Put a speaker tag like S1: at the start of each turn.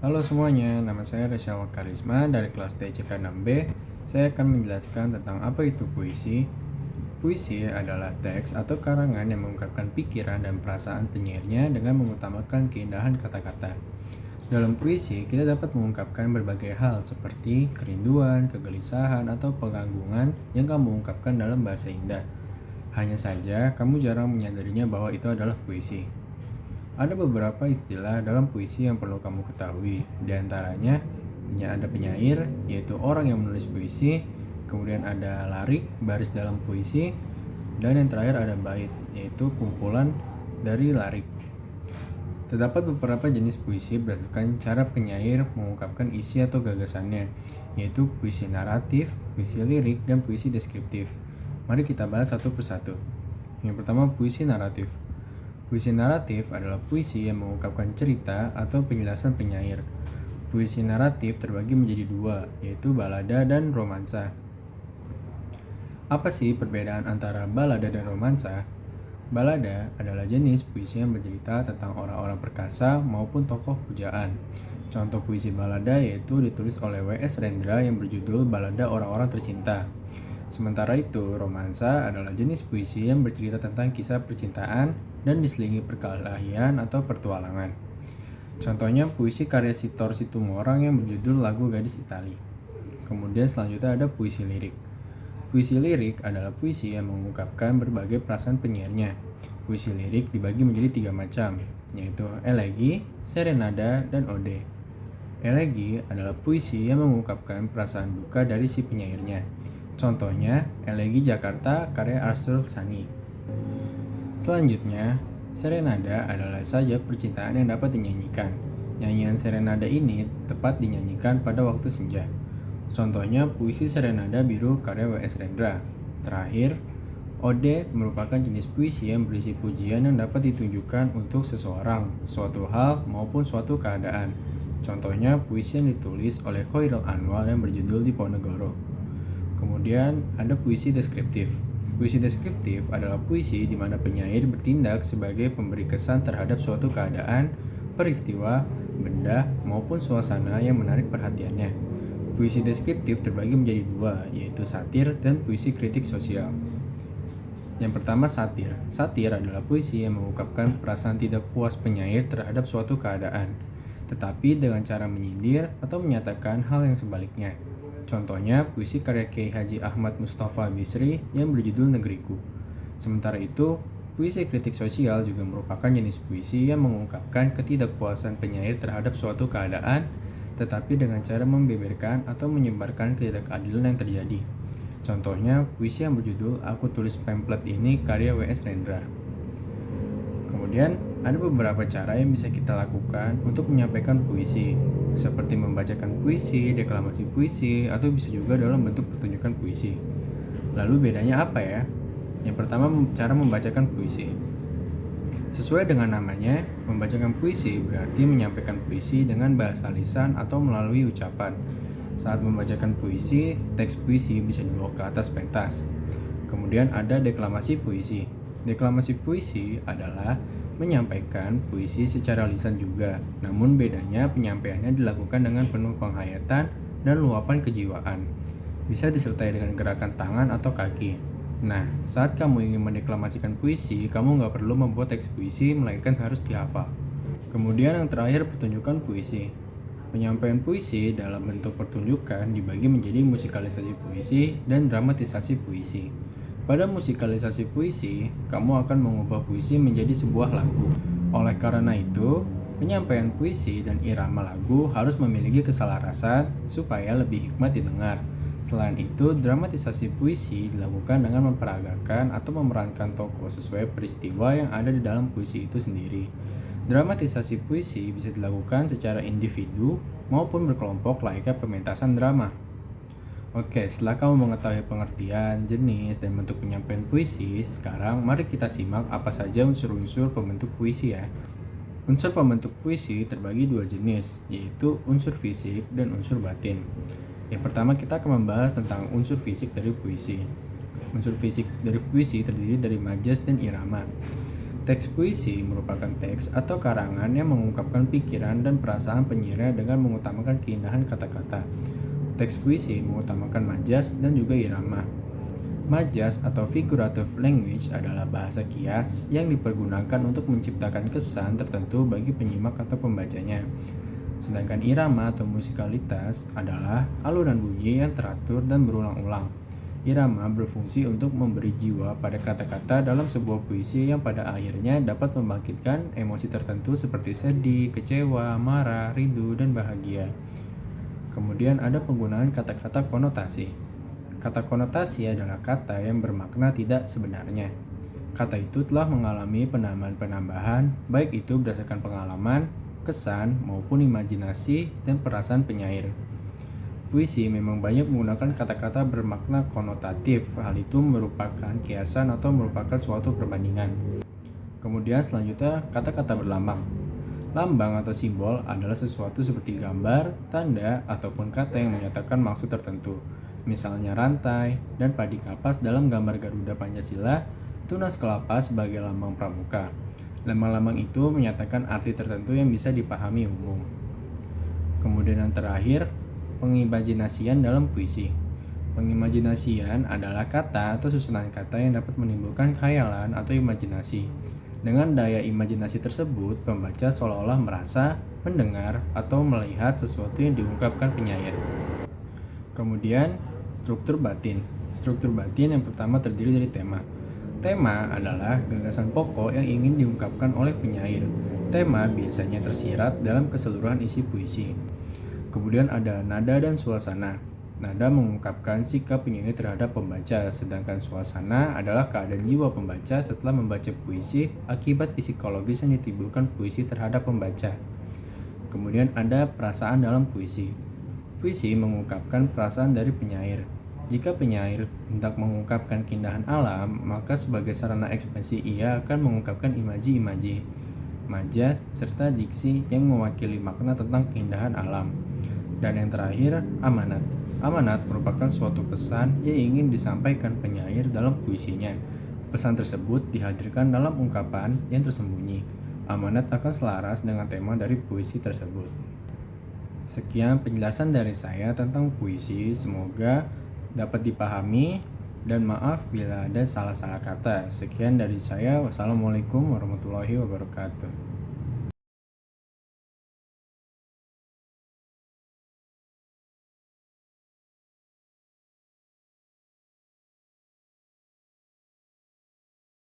S1: Halo semuanya, nama saya Resyawa Karisma dari kelas TCK 6B. Saya akan menjelaskan tentang apa itu puisi. Puisi adalah teks atau karangan yang mengungkapkan pikiran dan perasaan penyairnya dengan mengutamakan keindahan kata-kata. Dalam puisi, kita dapat mengungkapkan berbagai hal seperti kerinduan, kegelisahan, atau pengagungan yang kamu ungkapkan dalam bahasa indah. Hanya saja, kamu jarang menyadarinya bahwa itu adalah puisi. Ada beberapa istilah dalam puisi yang perlu kamu ketahui. Di antaranya, ada penyair, yaitu orang yang menulis puisi, kemudian ada larik, baris dalam puisi, dan yang terakhir ada bait, yaitu kumpulan dari larik. Terdapat beberapa jenis puisi berdasarkan cara penyair mengungkapkan isi atau gagasannya, yaitu puisi naratif, puisi lirik, dan puisi deskriptif. Mari kita bahas satu persatu. Yang pertama, puisi naratif. Puisi naratif adalah puisi yang mengungkapkan cerita atau penjelasan penyair. Puisi naratif terbagi menjadi dua, yaitu balada dan romansa. Apa sih perbedaan antara balada dan romansa? Balada adalah jenis puisi yang bercerita tentang orang-orang perkasa maupun tokoh pujaan. Contoh puisi balada yaitu ditulis oleh W.S. Rendra yang berjudul Balada Orang-orang Tercinta. Sementara itu, romansa adalah jenis puisi yang bercerita tentang kisah percintaan dan diselingi perkelahian atau pertualangan. Contohnya puisi karya Sitor Situmorang yang berjudul Lagu Gadis Itali. Kemudian selanjutnya ada puisi lirik. Puisi lirik adalah puisi yang mengungkapkan berbagai perasaan penyairnya. Puisi lirik dibagi menjadi 3 macam, yaitu elegi, serenada, dan ode. Elegi adalah puisi yang mengungkapkan perasaan duka dari si penyairnya. Contohnya, Elegi Jakarta karya Arthur Sani. Selanjutnya, serenada adalah sajak percintaan yang dapat dinyanyikan. Nyanyian serenada ini tepat dinyanyikan pada waktu senja. Contohnya, puisi Serenada Biru karya W.S. Rendra. Terakhir, ode merupakan jenis puisi yang berisi pujian yang dapat ditunjukkan untuk seseorang, suatu hal, maupun suatu keadaan. Contohnya, puisi yang ditulis oleh Khairil Anwar yang berjudul Diponegoro. Kemudian ada puisi deskriptif. Puisi deskriptif adalah puisi di mana penyair bertindak sebagai pemberi kesan terhadap suatu keadaan, peristiwa, benda, maupun suasana yang menarik perhatiannya. Puisi deskriptif terbagi menjadi dua, yaitu satir dan puisi kritik sosial. Yang pertama, satir. Satir adalah puisi yang mengungkapkan perasaan tidak puas penyair terhadap suatu keadaan, tetapi dengan cara menyindir atau menyatakan hal yang sebaliknya. Contohnya, puisi karya Kiai Haji Ahmad Mustafa Bisri yang berjudul Negeriku. Sementara itu, puisi kritik sosial juga merupakan jenis puisi yang mengungkapkan ketidakpuasan penyair terhadap suatu keadaan, tetapi dengan cara membeberkan atau menyebarkan ketidakadilan yang terjadi. Contohnya, puisi yang berjudul Aku Tulis Pamflet ini karya W.S. Rendra. Kemudian, ada beberapa cara yang bisa kita lakukan untuk menyampaikan puisi, seperti membacakan puisi, deklamasi puisi, atau bisa juga dalam bentuk pertunjukan puisi. Lalu bedanya apa ya? Yang pertama, cara membacakan puisi. Sesuai dengan namanya, membacakan puisi berarti menyampaikan puisi dengan bahasa lisan atau melalui ucapan. Saat membacakan puisi, teks puisi bisa dibawa ke atas pentas. Kemudian ada deklamasi puisi. Deklamasi puisi adalah menyampaikan puisi secara lisan juga, namun bedanya penyampaiannya dilakukan dengan penuh penghayatan dan luapan kejiwaan. Bisa disertai dengan gerakan tangan atau kaki. Nah, saat kamu ingin mendeklamasikan puisi, kamu nggak perlu membuat teks puisi, melainkan harus dihafal. Kemudian yang terakhir, pertunjukan puisi. Penyampaian puisi dalam bentuk pertunjukan dibagi menjadi musikalisasi puisi dan dramatisasi puisi. Pada musikalisasi puisi, kamu akan mengubah puisi menjadi sebuah lagu. Oleh karena itu, penyampaian puisi dan irama lagu harus memiliki keselarasan supaya lebih hikmat didengar. Selain itu, dramatisasi puisi dilakukan dengan memperagakan atau memerankan tokoh sesuai peristiwa yang ada di dalam puisi itu sendiri. Dramatisasi puisi bisa dilakukan secara individu maupun berkelompok layaknya pementasan drama. Oke, setelah kamu mengetahui pengertian, jenis, dan bentuk penyampaian puisi, sekarang mari kita simak apa saja unsur-unsur pembentuk puisi ya. Unsur pembentuk puisi terbagi dua jenis, yaitu unsur fisik dan unsur batin. Yang pertama kita akan membahas tentang unsur fisik dari puisi. Unsur fisik dari puisi terdiri dari majas dan irama. Teks puisi merupakan teks atau karangan yang mengungkapkan pikiran dan perasaan penyairnya dengan mengutamakan keindahan kata-kata. Teks puisi mengutamakan majas dan juga irama. Majas atau figurative language adalah bahasa kias yang dipergunakan untuk menciptakan kesan tertentu bagi penyimak atau pembacanya. Sedangkan irama atau musikalitas adalah alunan bunyi yang teratur dan berulang-ulang. Irama berfungsi untuk memberi jiwa pada kata-kata dalam sebuah puisi yang pada akhirnya dapat membangkitkan emosi tertentu seperti sedih, kecewa, marah, rindu, dan bahagia. Kemudian ada penggunaan kata-kata konotasi. Kata konotasi adalah kata yang bermakna tidak sebenarnya. Kata itu telah mengalami penambahan-penambahan, baik itu berdasarkan pengalaman, kesan, maupun imajinasi dan perasaan penyair. Puisi memang banyak menggunakan kata-kata bermakna konotatif. Hal itu merupakan kiasan atau merupakan suatu perbandingan. Kemudian selanjutnya kata-kata berlambang. Lambang atau simbol adalah sesuatu seperti gambar, tanda, ataupun kata yang menyatakan maksud tertentu. Misalnya rantai dan padi kapas dalam gambar Garuda Pancasila, tunas kelapa sebagai lambang pramuka. Lambang-lambang itu menyatakan arti tertentu yang bisa dipahami umum. Kemudian yang terakhir, pengimajinasian dalam puisi. Pengimajinasian adalah kata atau susunan kata yang dapat menimbulkan khayalan atau imajinasi. Dengan daya imajinasi tersebut, pembaca seolah-olah merasa, mendengar, atau melihat sesuatu yang diungkapkan penyair. Kemudian, struktur batin. Struktur batin yang pertama terdiri dari tema. Tema adalah gagasan pokok yang ingin diungkapkan oleh penyair. Tema biasanya tersirat dalam keseluruhan isi puisi. Kemudian ada nada dan suasana. Nada mengungkapkan sikap penyair terhadap pembaca, sedangkan suasana adalah keadaan jiwa pembaca setelah membaca puisi akibat psikologis yang ditimbulkan puisi terhadap pembaca. Kemudian ada perasaan dalam puisi. Puisi mengungkapkan perasaan dari penyair. Jika penyair hendak mengungkapkan keindahan alam, maka sebagai sarana ekspresi ia akan mengungkapkan imaji-imaji, majas, serta diksi yang mewakili makna tentang keindahan alam. Dan yang terakhir, amanat. Amanat merupakan suatu pesan yang ingin disampaikan penyair dalam puisinya. Pesan tersebut dihadirkan dalam ungkapan yang tersembunyi. Amanat akan selaras dengan tema dari puisi tersebut. Sekian penjelasan dari saya tentang puisi, semoga dapat dipahami dan maaf bila ada salah-salah kata. Sekian dari saya, wassalamualaikum warahmatullahi wabarakatuh.